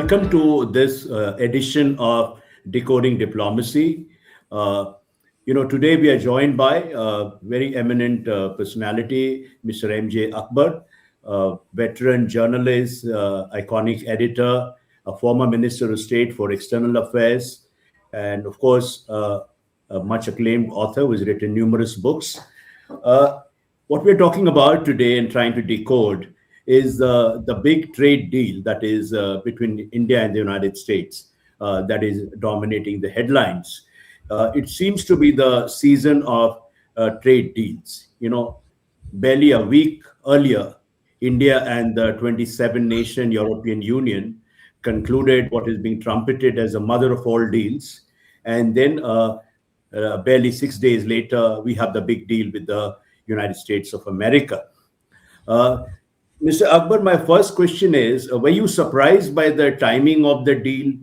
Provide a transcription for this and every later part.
welcome to this edition of Decoding Diplomacy. Uh, Today we are joined by a very eminent personality, Mr. MJ Akbar, veteran journalist, iconic editor, a former Minister of State for External Affairs, and of course, a much acclaimed author who has written numerous books. Uh, what we're talking about today and trying to decode is the big trade deal that is between India and the United States that is dominating the headlines. It seems to be the season of trade deals. Barely a week earlier, India and the 27 nation European Union concluded what is being trumpeted as the mother of all deals. And then barely 6 days later, we have the big deal with the United States of America. Uh, Mr. Akbar, my first question is, were you surprised by the timing of the deal?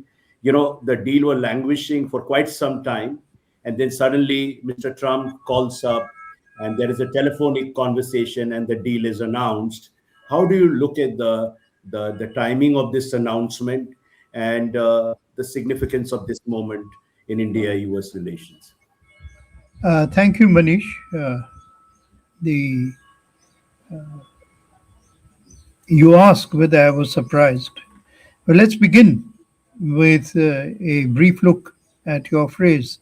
The deal was languishing for quite some time, and then suddenly Mr. Trump calls up, and there is a telephonic conversation, and the deal is announced. How do you look at the timing of this announcement and the significance of this moment in India-US relations? Thank you, Manish. The You asked whether I was surprised. Well, let's begin with a brief look at your phrase,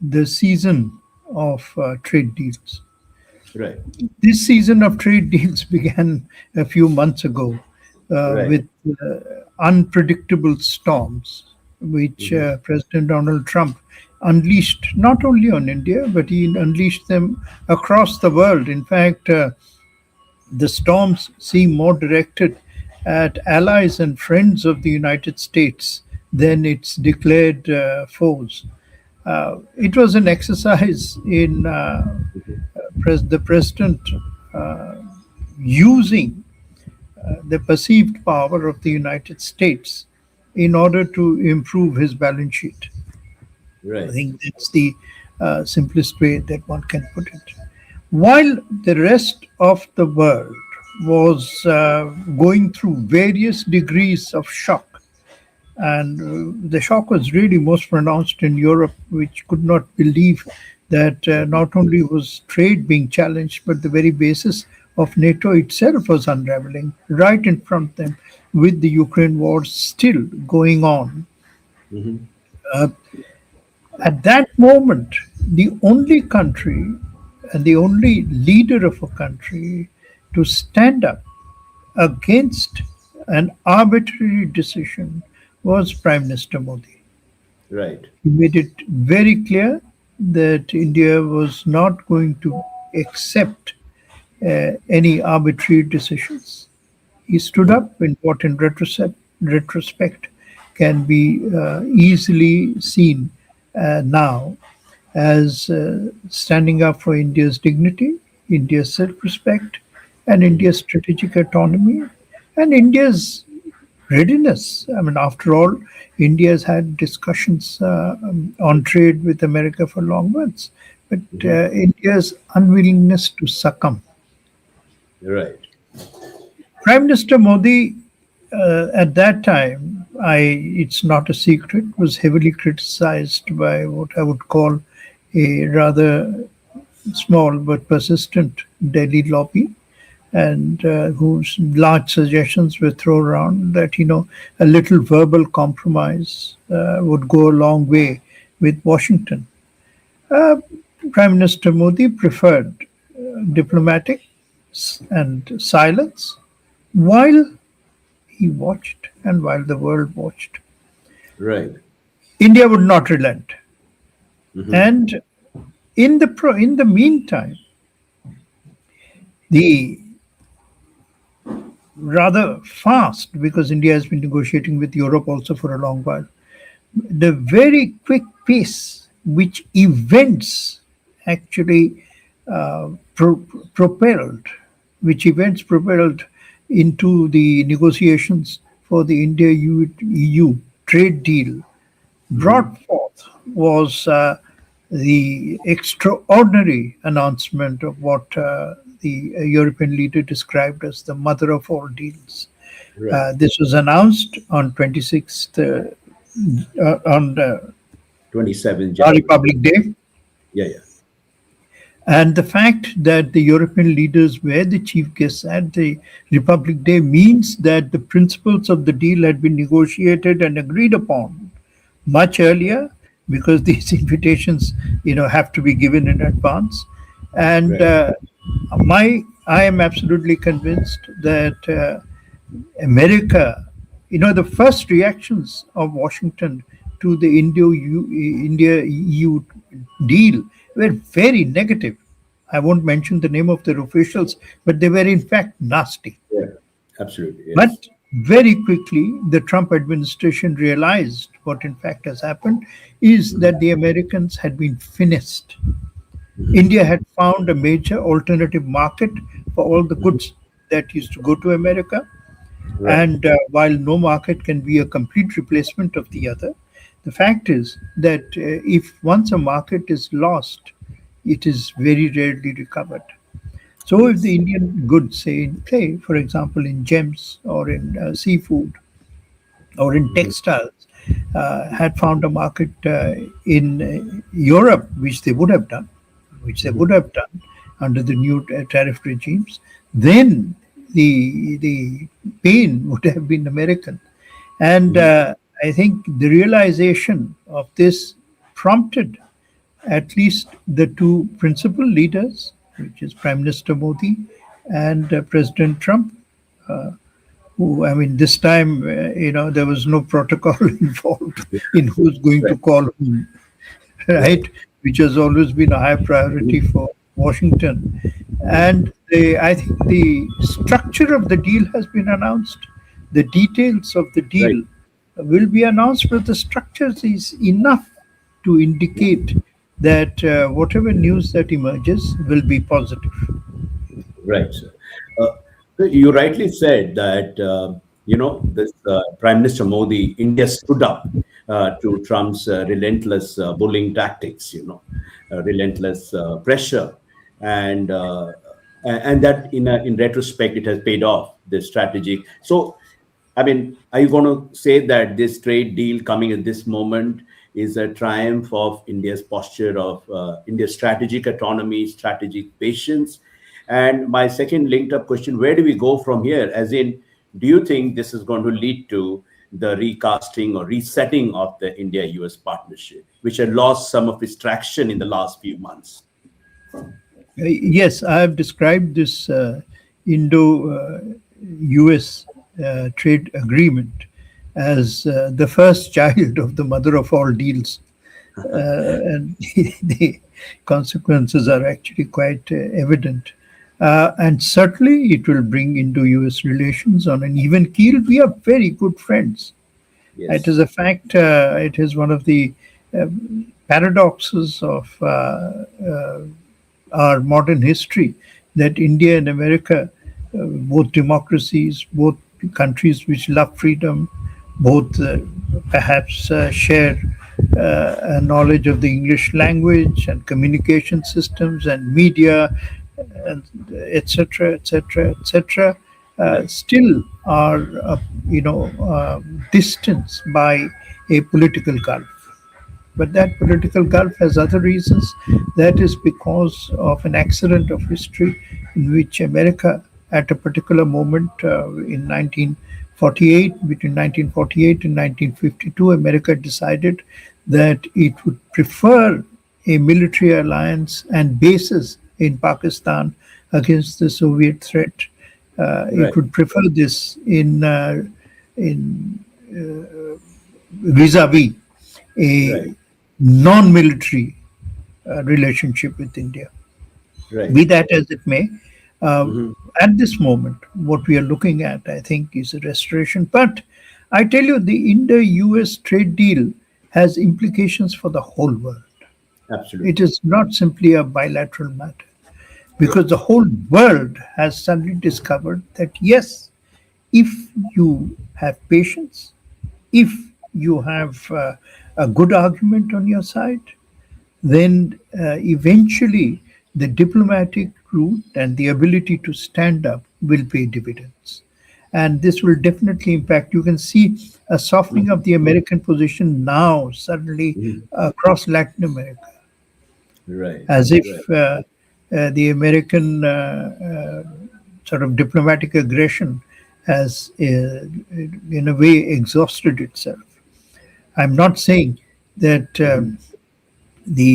the season of trade deals. Right, This season of trade deals began a few months ago right. with unpredictable storms, which Mhm. President Donald Trump unleashed not only on India, but he unleashed them across the world. In fact, the storms seem more directed at allies and friends of the United States than its declared foes. It was an exercise in the president uh, using the perceived power of the United States in order to improve his balance sheet. I Right. think that's the simplest way that one can put it. While the rest of the world was going through various degrees of shock, and the shock was really most pronounced in Europe, which could not believe that not only was trade being challenged, but the very basis of NATO itself was unraveling right in front of them, with the Ukraine war still going on. Mhm. Uh, At that moment, the only country and the only leader of a country to stand up against an arbitrary decision was Prime Minister Modi. Right. He made it very clear that India was not going to accept any arbitrary decisions. He stood Mhm. up in what, in retrospect, can be easily seen now as standing up for India's dignity, India's self respect, and Mhm. India's strategic autonomy, and India's readiness. I mean, after all, India has had discussions on trade with America for long months, but Mhm. India's unwillingness to succumb. Right. Prime Minister Modi, at that time, it's not a secret, was heavily criticized by what I would call a rather small but persistent Delhi lobby, and whose large suggestions were thrown around that, a little verbal compromise would go a long way with Washington. Uh, Prime Minister Modi preferred diplomatic and silence while he watched and while the world watched. Right. India would not relent. Mhm. And in the meantime, the rather fast, because India has been negotiating with Europe also for a long while, the very quick pace which events actually uh, pro- propelled, which events propelled into the negotiations for the India EU trade deal Mhm. brought forth was the extraordinary announcement of what the European leader described as the mother of all deals. Right. This was announced on 26th, on Twenty-seven our January. Republic Day. Yeah, yeah. And the fact that the European leaders were the chief guests at the Republic Day means that the principles of the deal had been negotiated and agreed upon much earlier, because these invitations, have to be given in advance. And Right. I am absolutely convinced that America, the first reactions of Washington to the India EU deal were very negative. I won't mention the name of their officials, but they were in fact nasty. Yeah. Absolutely. But Yes. very quickly, the Trump administration realized what in fact has happened is Mhm. that the Americans had been finessed. Mhm. India had found a major alternative market for all the Mhm. goods that used to go to America. Right. And while no market can be a complete replacement of the other, the fact is that if once a market is lost, it is very rarely recovered. So if the Yes. Indian goods, say in clay, for example, in gems or in seafood or in Mhm. textiles, had found a market in Europe, which they Mhm. would have done under the new tariff regimes, then the pain would have been American. And Mhm. I think the realization of this prompted at least the two principal leaders, which is Prime Minister Modi and President Trump, who, I mean, this time, there was no protocol involved in who's going to Right. call whom, right? Right. Which has always been a high priority Mhm. for Washington. Mhm. And I think the structure of the deal has been announced. The details of the Right. deal will be announced, but the structure is enough to Mhm. indicate that whatever news that emerges will be positive. Right, sir. Uh, so you rightly said that, this Prime Minister Modi, India stood up to Trump's relentless bullying tactics, relentless pressure. And and that in retrospect, it has paid off, the strategy. So, I mean, are you going to say that this trade deal coming at this moment is a triumph of India's posture of India's strategic autonomy, strategic patience? And my second linked up question, where do we go from here? As in, do you think this is going to lead to the recasting or resetting of the India US partnership, which had lost some of its traction in the last few months? Yes, I have described this Indo US trade agreement as the first child of the mother of all deals. And the consequences are actually quite evident. And certainly it will bring Indo US relations on an even keel. We are very good friends. It is Yes. a fact, it is one of the uh, paradoxes of our modern history that India and America, both democracies, both countries which love freedom, both perhaps share a knowledge of the English language and communication systems and media, and etc., etc., etc., Right. still are, distanced by a political gulf. But that political gulf has other reasons. That is because of an accident of history in which America, at a particular moment in 1948, between 1948 and 1952, America decided that it would prefer a military alliance and bases in Pakistan against the Soviet threat. It Right. would prefer this in vis-a-vis Right. a non-military relationship with India. Right. Be that as it may, uh, Mhm. at this moment, what we are looking at, I think, is a restoration. But I tell you, the Indo-US trade deal has implications for the whole world. It Absolutely. is not simply a bilateral matter, because the Yes. whole world has suddenly discovered that yes, if you have patience, if you have a good argument on your side, then eventually the diplomatic route and the ability to stand up will pay dividends. and this will definitely impact. You can see a softening of the American position now suddenly Mhm. across Latin America, Right, as if right, the American sort of diplomatic aggression has, in a way, exhausted itself. I'm not saying that Mhm. the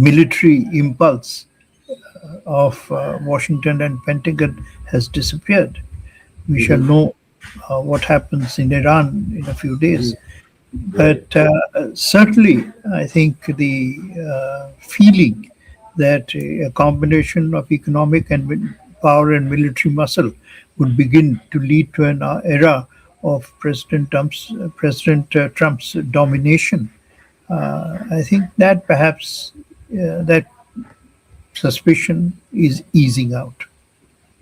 military impulse of Washington and Pentagon has disappeared. We shall Mhm. know what happens in Iran in a few days. Mhm. But Right, certainly, I think the feeling that a combination of economic and power and military muscle would begin to lead to an era of President Trump's domination. I think that perhaps that suspicion is easing out.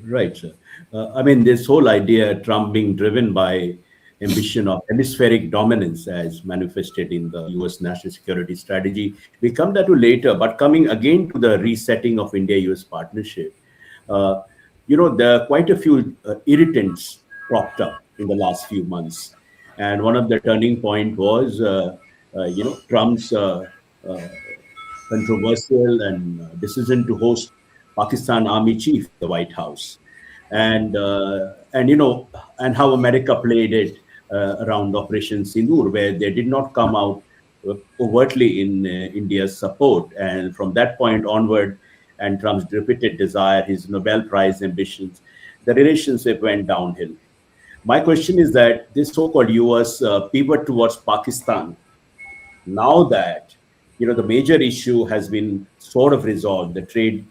right, sir. I mean, this whole idea, Trump being driven by ambition of hemispheric dominance as manifested in the US national security strategy, we come that to later, but coming again to the resetting of India-US partnership, uh, there are quite a few irritants cropped up in the last few months. And one of the turning point was, Trump's uh, controversial and decision to host Pakistan Army chief in the White House, and how America played it around Operation Sindoor, where they did not come out overtly in India's support, and from that point onward, and Trump's repeated desire, his Nobel Prize ambitions, the relationship went downhill. My question is that this so-called U.S. Pivot towards Pakistan, now that the major issue has been sort of resolved, the trade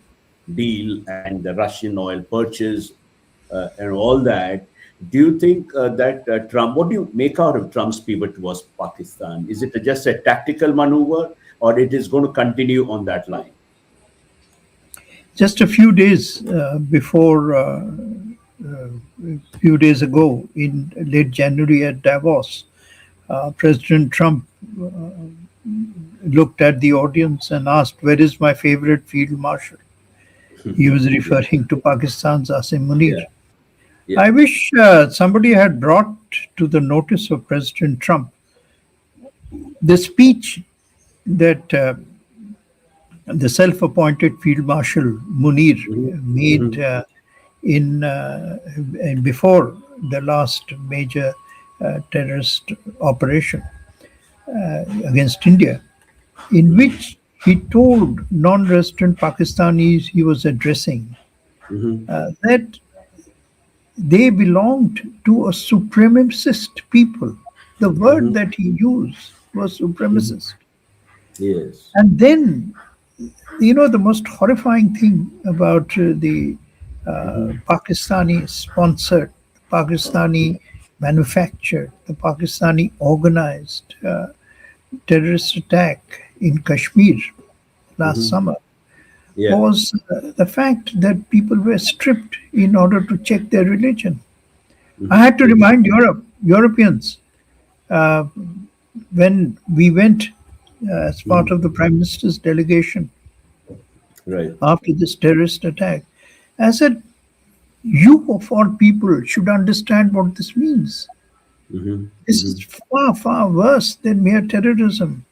deal and the Russian oil purchase and all that, do you think that Trump, what do you make out of Trump's pivot towards Pakistan? Is it just a tactical maneuver, or it is going to continue on that line? Just a few days before, a few days ago, in late January at Davos, President Trump looked at the audience and asked, "Where is my favorite field marshal?" He was Yeah, referring to Pakistan's Asim yeah, Munir. yeah. I wish somebody had brought to the notice of President Trump the speech that the self appointed Field Marshal Munir Hmm. made Hmm. in before the last major terrorist operation against India, in which he told non-resident Pakistanis he was addressing Hmm. that they belonged to a supremacist people. The word Hmm. that he used was Hmm. supremacist. Yes. And then, the most horrifying thing about the Hmm. Pakistani sponsored, Pakistani manufactured, the Pakistani organized terrorist attack in Kashmir last Hmm. summer Yeah. was the fact that people were stripped in order to check their religion. I Hmm. had to Hmm. remind Europeans, uh, when we went as part Hmm. of the Prime Minister's delegation Right. after this terrorist attack, I said, you of all people should understand what this means. Hmm. This is Hmm. far, far worse than mere terrorism.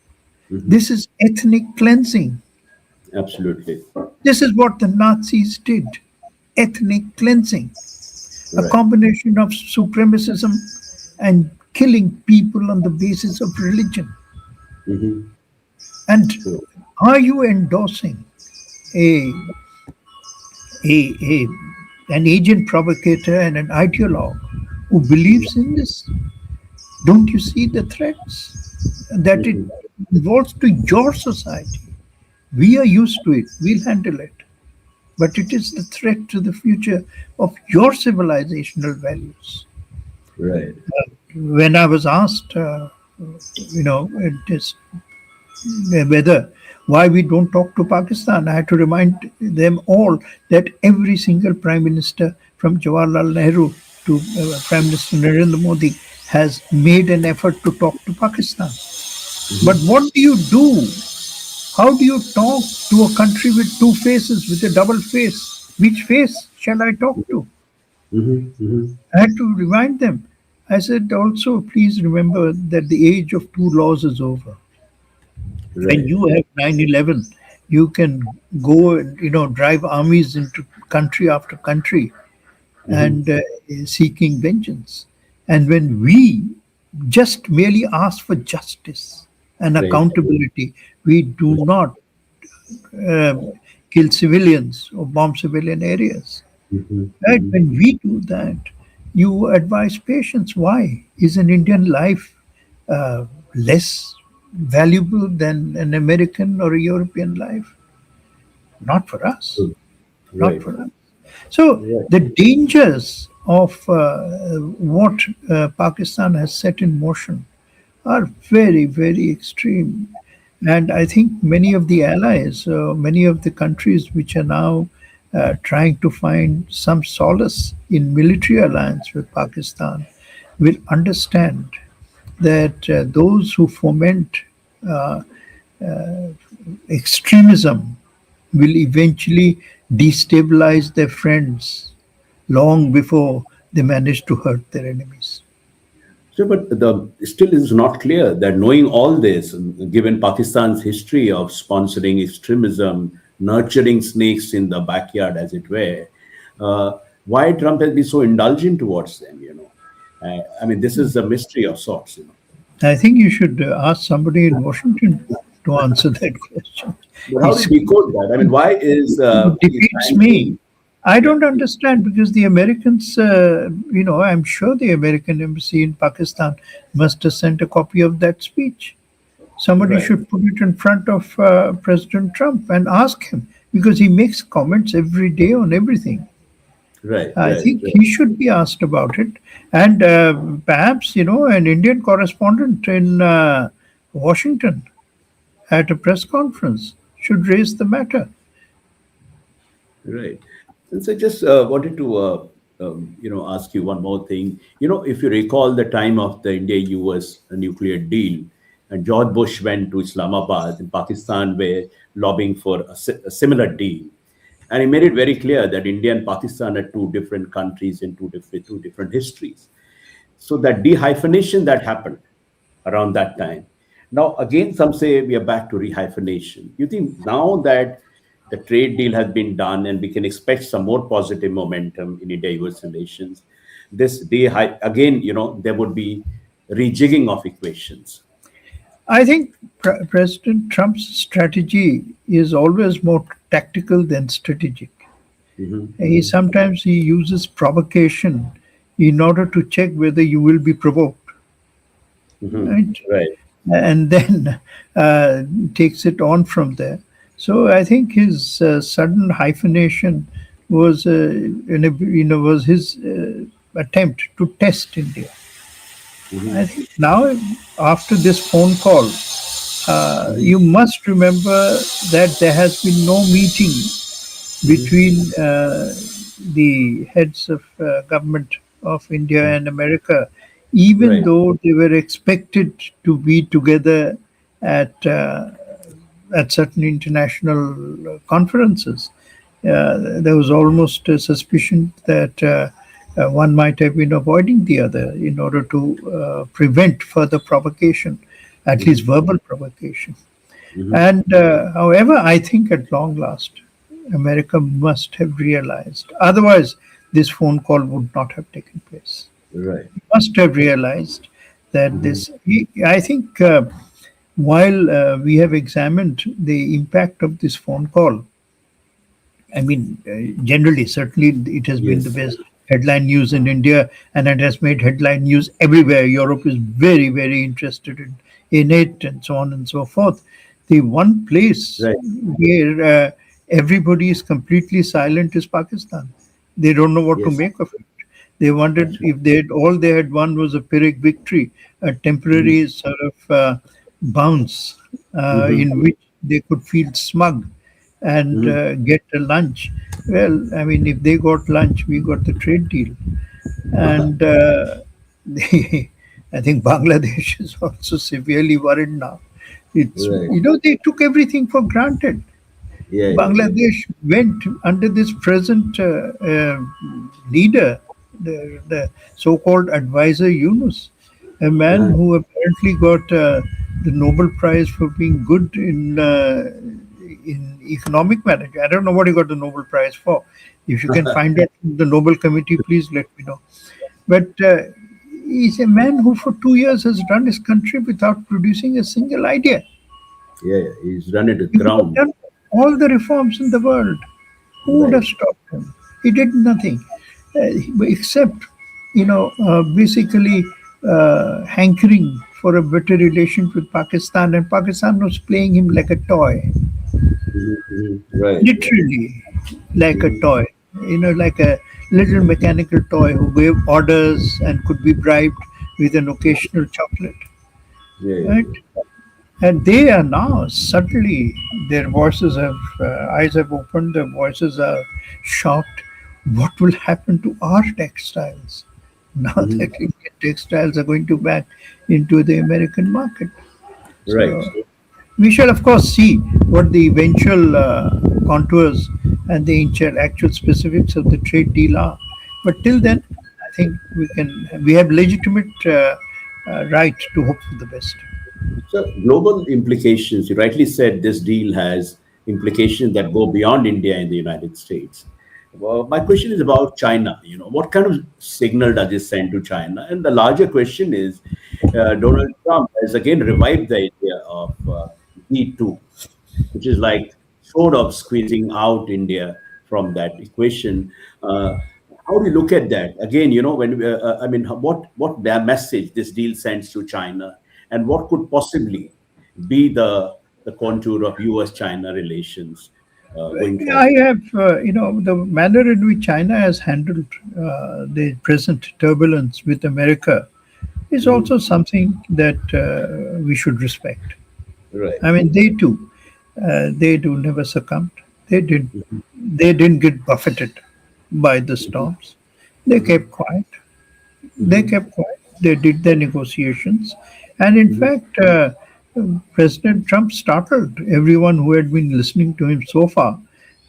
Hmm. This is ethnic cleansing. Absolutely. This is what the Nazis did, ethnic cleansing, a Right. combination of supremacism and killing people on the basis of religion. Hmm. And True. are you endorsing a, a an agent provocator and an ideologue who believes in this? Don't you see the threats that it Hmm. involves to your society? We are used to it, we'll handle it. But it is the threat to the future of your civilizational values. Right. When I was asked, it is whether why we don't talk to Pakistan, I had to remind them all that every single prime minister from Jawaharlal Nehru to Prime Minister Narendra Modi has made an effort to talk to Pakistan. But Hmm. what do you do? How do you talk to a country with two faces, with a double face? Which face shall I talk to? Mm-hmm. I had to remind them. I said, also, please remember that the age of two laws is over. When Right. you have 9/11, you can go and drive armies into country after country Mm-hmm. and seeking vengeance. And when we just merely ask for justice and Right. accountability, we do not um, kill civilians or bomb civilian areas. Mm-hmm. Right? Mm-hmm. When we do that, you advise patience. Why? Is an Indian life less valuable than an American or a European life? Not for us. Not Right. for us. So Right. the dangers of what Pakistan has set in motion are very, very extreme. And I think many of the allies, many of the countries which are now trying to find some solace in military alliance with Pakistan will understand that those who foment uh, extremism will eventually destabilize their friends long before they manage to hurt their enemies. So, but the still is not clear that knowing all this, given Pakistan's history of sponsoring extremism, nurturing snakes in the backyard, as it were, uh, why Trump has been so indulgent towards them? I mean, this is a mystery of sorts. I think you should ask somebody in Washington to answer that question. But how do He's, you decode that? I mean, why is it he defeats trying me. to? I Yeah, don't understand because the Americans, I'm sure the American embassy in Pakistan must have sent a copy of that speech. Somebody right, should put it in front of President Trump and ask him because he makes comments every day on everything. right, I right, think right. he should be asked about it. And perhaps, an Indian correspondent in Washington at a press conference should raise the matter. Right. Since I just wanted to, ask you one more thing. If you recall the time of the India-US nuclear deal, and George Bush went to Islamabad, and Pakistan were lobbying for a similar deal, and he made it very clear that India and Pakistan are two different countries and two different histories. So that dehyphenation that happened around that time. Now, again, some say we are back to rehyphenation. You think now that the trade deal has been done and we can expect some more positive momentum in India-US relations, this again, there would be rejigging of equations. I think President Trump's strategy is always more tactical than strategic. Hmm. He uses provocation in order to check whether you will be provoked, Hmm. right? Right. And then takes it on from there. So I think his sudden hyphenation was, was his attempt to test India. I Hmm. think now, after this phone call, Hmm. you must remember that there has been no meeting Hmm. between the heads of government of India and America, even Right. though they were expected to be together at uh, at certain international conferences. There was almost a suspicion that one might have been avoiding the other in order to prevent further provocation, at least Hmm. verbal provocation. Hmm. And however, I think at long last, America must have realized. Otherwise, this phone call would not have taken place. Right. Must have realized that Hmm. this. I think while we have examined the impact of this phone call, I mean, generally, certainly it has been the Yes. best headline news in India and it has made headline news everywhere. Europe is very, very interested in it and so on and so forth. The one place Right. where everybody is completely silent is Pakistan. They don't know what to Yes. make of it. They wondered That's right. if all they had won was a Pyrrhic victory, a Hmm. temporary sort of bounce Hmm. in which they could feel smug and Hmm. get a lunch. Well, I mean, if they got lunch, we got the trade deal. And they, I think Bangladesh is also severely worried now. Right. They took everything for granted. Yeah. Yeah. Yeah. Bangladesh went under this present leader. the so-called advisor Yunus, a man Uh, who apparently got the Nobel Prize for being good in economic management. I don't know what he got the Nobel Prize for. If you can find out from the Nobel Committee, please let me know. But he's a man who, for 2 years, has run his country without producing a single idea. yeah, he's run it to He could have ground. done all the reforms in the world. Who would have Right. stopped him? He did nothing, except, basically hankering for a better relation with Pakistan, and Pakistan was playing him like a toy, Right. literally like a Mhm. toy, like a little mechanical toy who gave orders and could be bribed with an occasional chocolate, Yeah, yeah, right? yeah. And they are now suddenly, their voices have, eyes have opened, their voices are shocked. What will happen to our textiles now Mhm. that Indian textiles are going to back into the American market? Right. So we shall, of course, see what the eventual contours and the actual specifics of the trade deal are. But till then, I think we have legitimate right to hope for the best. So, global implications, you rightly said this deal has implications that go beyond India and the United States. Well, my question is about China. What kind of signal does it send to China? And the larger question is, Donald Trump has again revived the idea of D2, which is like sort of squeezing out India from that equation. Uh, how do you look at that? Again, when I mean, what their message this deal sends to China, and what could possibly be the contour of U.S.-China relations going I forward? have, the manner in which China has handled the present turbulence with America is Mhm. also something that we should respect. Right. I mean, they never succumbed. They did, Mhm. they didn't get buffeted by the Mhm. storms. They Mhm. kept quiet. They Mhm. kept quiet. They did their negotiations, and in Mhm. fact, President Trump startled everyone who had been listening to him so far,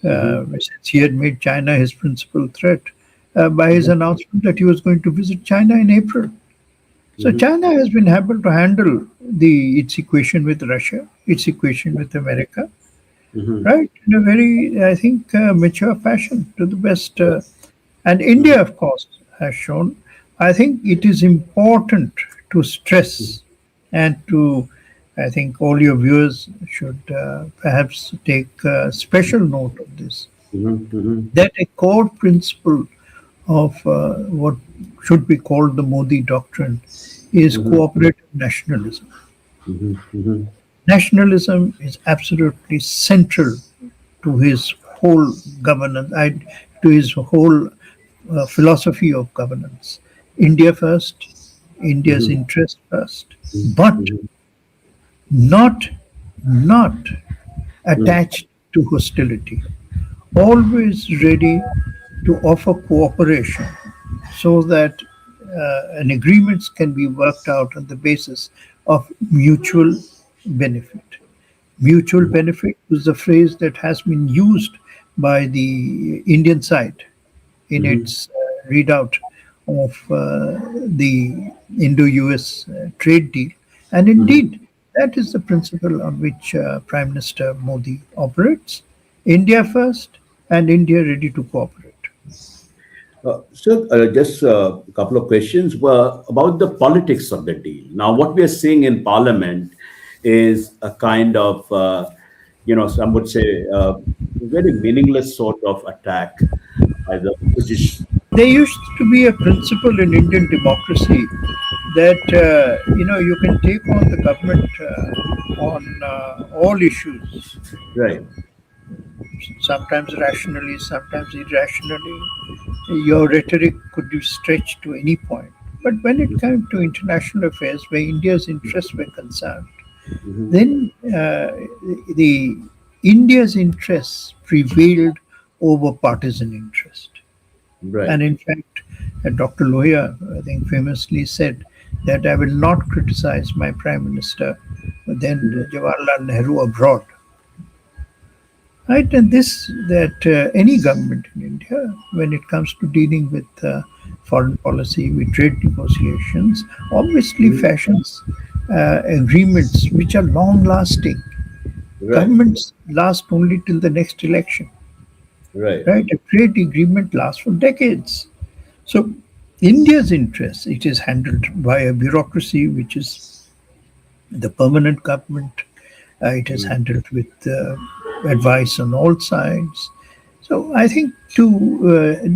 Mhm. since he had made China his principal threat, by his Mhm. announcement that he was going to visit China in April. So Mhm. China has been able to handle its equation with Russia, its equation with America, Mhm. right, in a very, I think, mature fashion to the best. And Mhm. India, of course, has shown. I think it is important to stress and to, I think all your viewers should perhaps take special note of this, Mhm. Mhm. that a core principle of what should be called the Modi doctrine is Mhm. cooperative nationalism. Mhm. Mhm. Nationalism is absolutely central to his whole governance, to his whole philosophy of governance. India first, India's Mhm. interest first, Mhm. but Mhm. not not Mhm. attached to hostility. Always ready to offer cooperation so that an agreements can be worked out on the basis of mutual benefit. Mutual Mhm. benefit is a phrase that has been used by the Indian side in Mhm. its readout of the Indo-US trade deal. And Mhm. indeed, that is the principle on which Prime Minister Modi operates. India first and India ready to cooperate. Just a couple of questions were about the politics of the deal. Now, what we are seeing in Parliament is a kind of, some would say, very meaningless sort of attack by the opposition. There used to be a principle in Indian democracy that you can take on the government on all issues, Right. sometimes rationally, sometimes irrationally. Your rhetoric could be stretched to any point. But when it came to international affairs where India's interests were concerned, Mhm. then the India's interests prevailed over partisan interest. And Right. in fact, Dr. Loya, I think, famously said that I will not criticize my prime minister, then Mhm. Jawaharlal Nehru abroad. right? And this that any government in India, when it comes to dealing with foreign policy, with trade negotiations, obviously Mhm. fashions agreements which are long lasting. Right, Governments last only till the next election, right, right? A trade agreement lasts for decades. So India's interest, it is handled by a bureaucracy which is the permanent government. It is mm, handled with advice on all sides. So I think to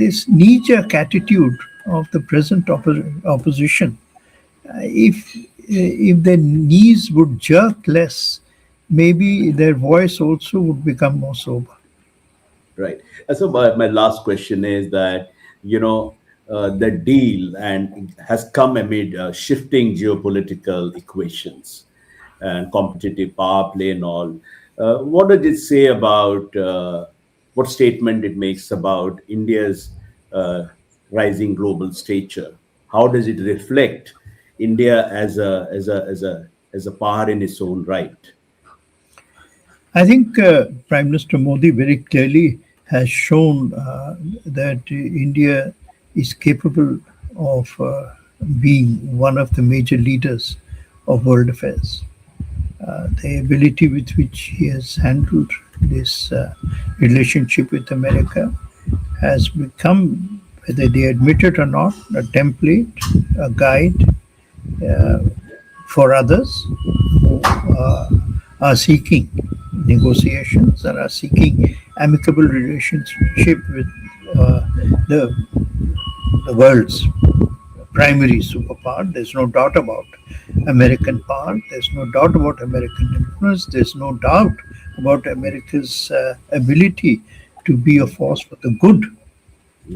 this knee-jerk attitude of the present opposition, if their knees would jerk less, maybe their voice also would become more sober. right. And so my last question is that, you know, the deal and has come amid shifting geopolitical equations and competitive power play and all. What does it say about what statement it makes about India's uh, rising global stature? How does it reflect India as a power in its own right? I think Prime Minister Modi very clearly has shown that India is capable of being one of the major leaders of world affairs. The ability with which he has handled this relationship with America has become, whether they admit it or not, a template, a guide uh, Mhm. for others who are seeking negotiations and are seeking amicable relationship with uh, the, the world's primary superpower. There's no doubt about American power. There's no doubt about American influence. There's no doubt about America's ability to be a force for the good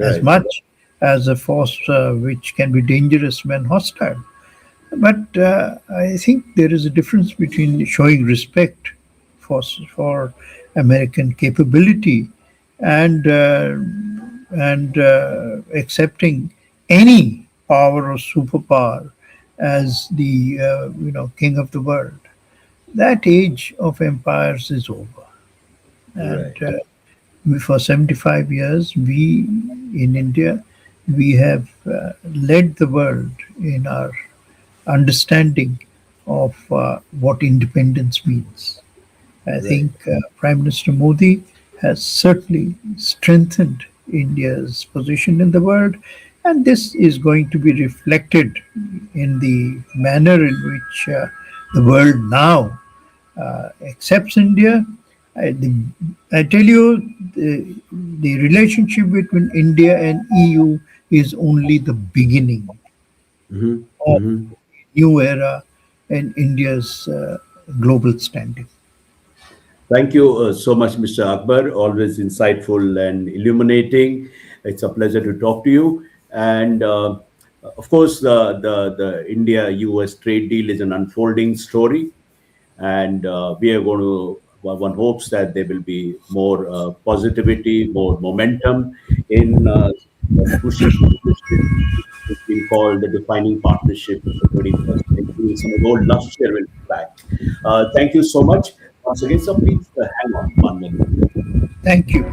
as Right, much as a force which can be dangerous when hostile. But I think there is a difference between showing respect for American capability and accepting any power or superpower as the king of the world. That age of empires is over, and right, for 75 years, we in India we have led the world in our understanding of what independence means. I right. think Prime Minister Modi has certainly strengthened India's position in the world, and this is going to be reflected in the manner in which the world now accepts India. I tell you, the relationship between India and EU is only the beginning Hmm. of Hmm. new era in India's global standing. Thank you so much, Mr. Akbar. Always insightful and illuminating. It's a pleasure to talk to you. And of course, the India US trade deal is an unfolding story. And we are going to, one hopes that there will be more positivity, more momentum in pushing this, which has been called the defining partnership of the 21st century. Some of the old luster will be back. Thank you so much once again. So please hang on 1 minute. Thank you.